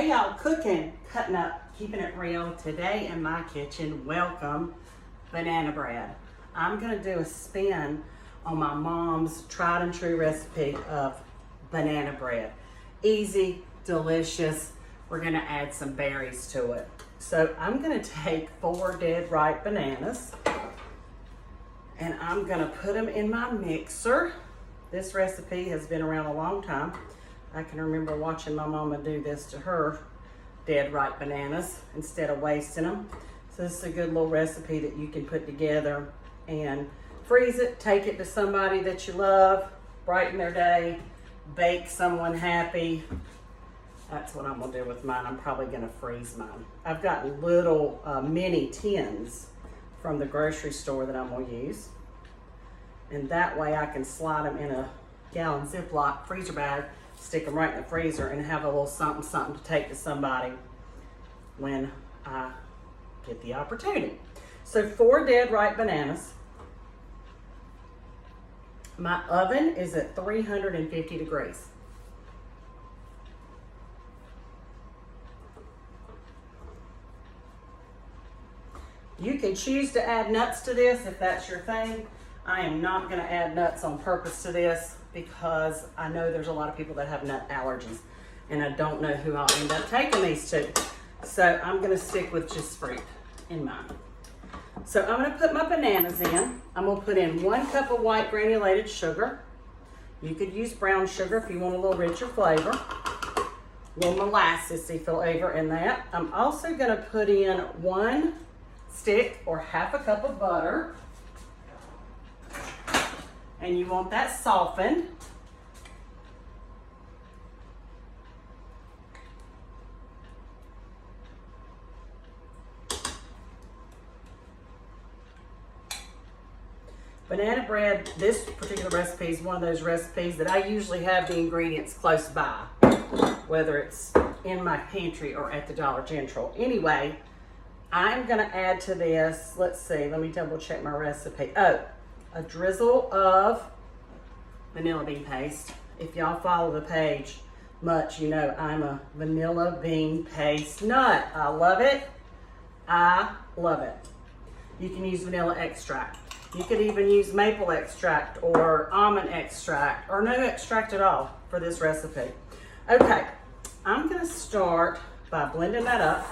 Hey y'all, cooking, cutting up, keeping it real. Today in my kitchen, welcome banana bread. I'm gonna do a spin on my mom's tried and true recipe of banana bread. Easy, delicious. We're gonna add some berries to it. So I'm gonna take 4 dead ripe bananas and I'm gonna put them in my mixer. This recipe has been around a long time. I can remember watching my mama do this to her dead ripe bananas instead of wasting them. So this is a good little recipe that you can put together and freeze it, take it to somebody that you love, brighten their day, bake someone happy. That's what I'm gonna do with mine. I'm probably gonna freeze mine. I've got little mini tins from the grocery store that I'm gonna use. And that way I can slide them in a gallon Ziploc freezer bag, stick them right in the freezer, and have a little something to take to somebody when I get the opportunity. So 4 dead ripe bananas. My oven is at 350 degrees. You can choose to add nuts to this if that's your thing. I am not gonna add nuts on purpose to this because I know there's a lot of people that have nut allergies and I don't know who I'll end up taking these to. So I'm gonna stick with just fruit in mine. So I'm gonna put my bananas in. I'm gonna put in 1 cup of white granulated sugar. You could use brown sugar if you want a little richer flavor. A little molassesy flavor in that. I'm also gonna put in 1 stick or half a cup of butter. And you want that softened. Banana bread, this particular recipe is one of those recipes that I usually have the ingredients close by, whether it's in my pantry or at the Dollar General. Anyway, I'm gonna add to this, let's see, let me double check my recipe. Oh, a drizzle of vanilla bean paste. If y'all follow the page much, you know I'm a vanilla bean paste nut. I love it. I love it. You can use vanilla extract. You could even use maple extract or almond extract or no extract at all for this recipe. Okay, I'm gonna start by blending that up.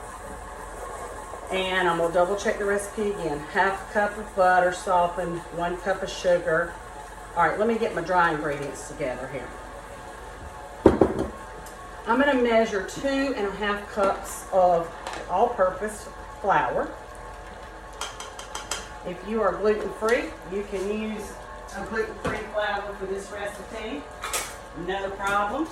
And I'm gonna double check the recipe again. Half a cup of butter softened, 1 cup of sugar. All right, let me get my dry ingredients together here. I'm gonna measure 2.5 cups of all-purpose flour. If you are gluten-free, you can use a gluten-free flour for this recipe. No problem.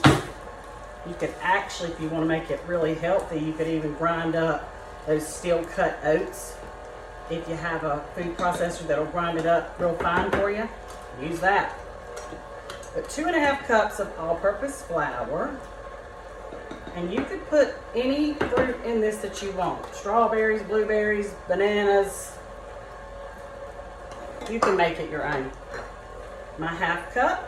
You could actually, if you wanna make it really healthy, you could even grind up those steel cut oats. If you have a food processor that'll grind it up real fine for you, use that. But 2.5 cups of all-purpose flour. And you could put any fruit in this that you want. Strawberries, blueberries, bananas. You can make it your own. My half cup.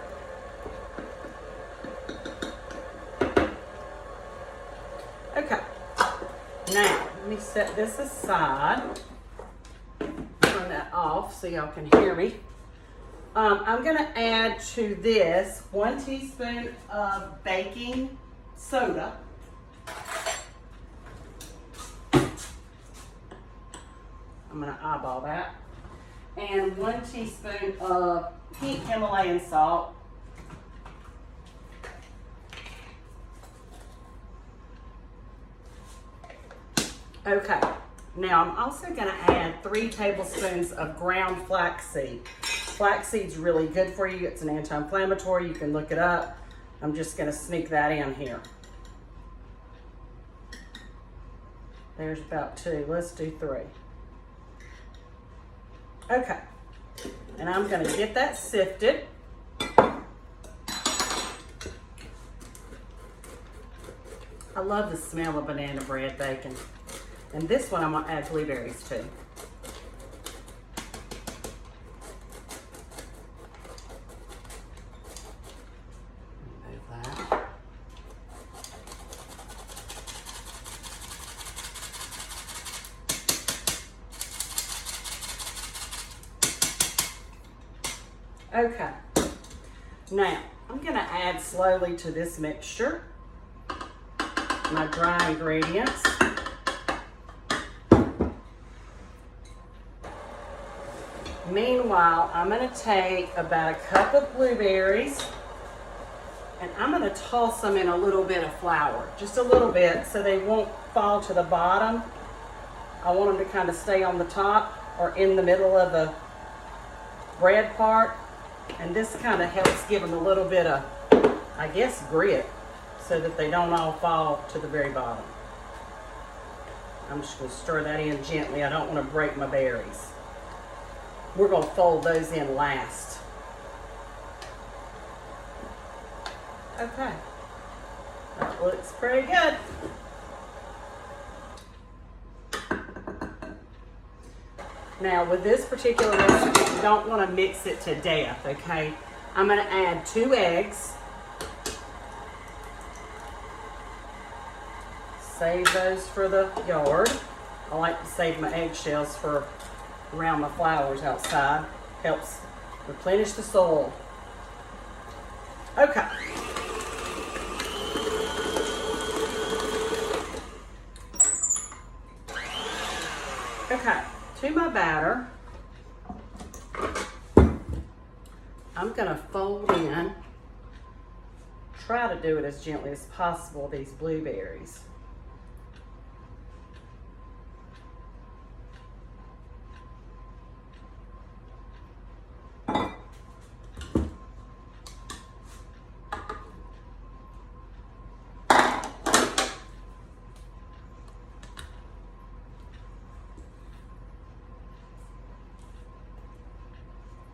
Okay. Now, let me set this aside. Turn that off so y'all can hear me. I'm gonna add to this 1 teaspoon of baking soda. I'm gonna eyeball that. And 1 teaspoon of pink Himalayan salt. Okay, now I'm also gonna add 3 tablespoons of ground flaxseed. Flaxseed's really good for you. It's an anti-inflammatory. You can look it up. I'm just gonna sneak that in here. There's about 2. Let's do 3. Okay, and I'm gonna get that sifted. I love the smell of banana bread bacon. And this one I'm gonna add blueberries to. Move that. Okay, now I'm gonna add slowly to this mixture my dry ingredients. Meanwhile, I'm gonna take about a cup of blueberries and I'm gonna toss them in a little bit of flour, just a little bit so they won't fall to the bottom. I want them to kind of stay on the top or in the middle of the bread part. And this kind of helps give them a little bit of, I guess, grit so that they don't all fall to the very bottom. I'm just gonna stir that in gently. I don't wanna break my berries. We're gonna fold those in last. Okay, that looks pretty good. Now with this particular recipe, you don't want to mix it to death, okay? I'm going to add 2 eggs. Save those for the yard. I like to save my eggshells for around my flowers outside. Helps replenish the soil. Okay. Okay. To my batter, I'm gonna fold in, try to do it as gently as possible, these blueberries.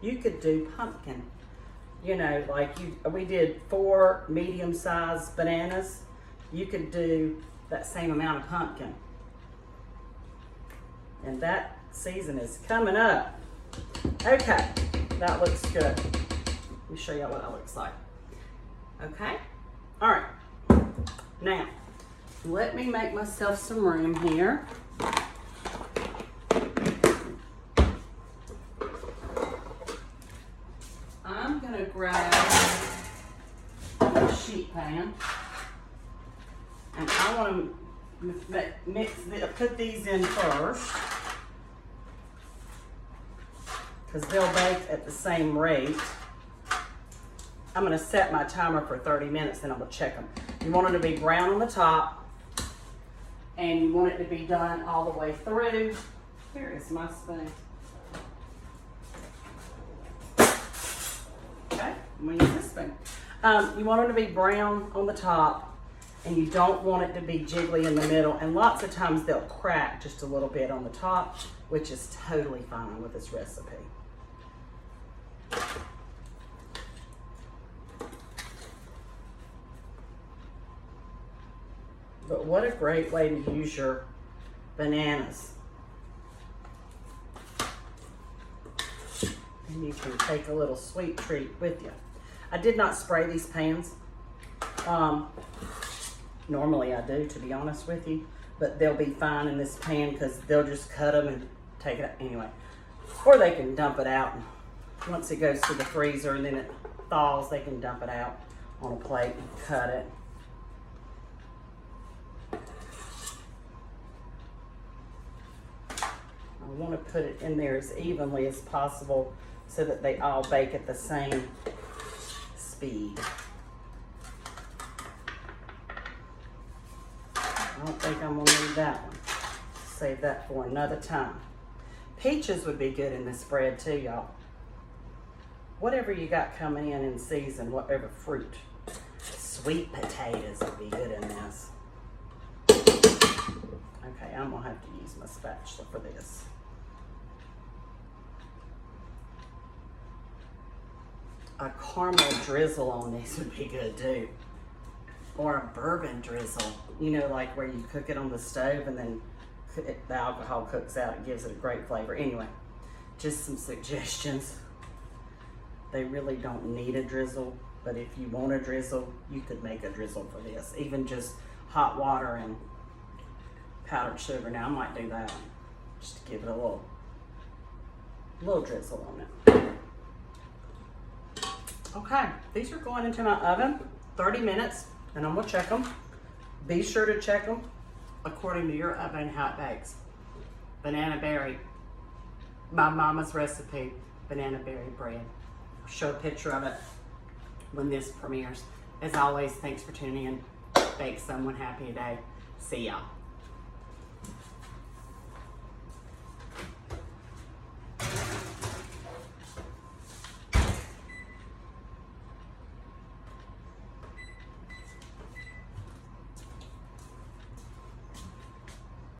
You could do pumpkin, you know, like we did 4 medium-sized bananas. You could do that same amount of pumpkin. And that season is coming up. Okay, that looks good. Let me show you what that looks like. Okay, all right. Now, let me make myself some room here. I'm gonna grab a sheet pan, and I want to put these in first, because they'll bake at the same rate. I'm gonna set my timer for 30 minutes, then I'm gonna check them. You want them to be brown on the top, and you want it to be done all the way through. Here is my spoon. Okay, I'm gonna use this spoon. You want them to be brown on the top, and you don't want it to be jiggly in the middle. And lots of times they'll crack just a little bit on the top, which is totally fine with this recipe. But what a great way to use your bananas. And you can take a little sweet treat with you. I did not spray these pans. Normally I do, to be honest with you, but they'll be fine in this pan because they'll just cut them and take it out anyway. Or they can dump it out. Once it goes to the freezer and then it thaws, they can dump it out on a plate and cut it. I want to put it in there as evenly as possible so that they all bake at the same speed. I don't think I'm gonna need that one. Save that for another time. Peaches would be good in this bread too, y'all. Whatever you got coming in season, whatever fruit. Sweet potatoes would be good in this. Okay, I'm gonna have to use my spatula for this. A caramel drizzle on these would be good too. Or a bourbon drizzle, you know, like where you cook it on the stove and then the alcohol cooks out. It gives it a great flavor. Anyway, just some suggestions. They really don't need a drizzle, but if you want a drizzle, you could make a drizzle for this. Even just hot water and powdered sugar. Now I might do that just to give it a little drizzle on it. Okay, these are going into my oven, 30 minutes, and I'm gonna check them. Be sure to check them according to your oven how it bakes. Banana berry, my mama's recipe, banana berry bread. I'll show a picture of it when this premieres. As always, thanks for tuning in. Bake someone happy today. See y'all.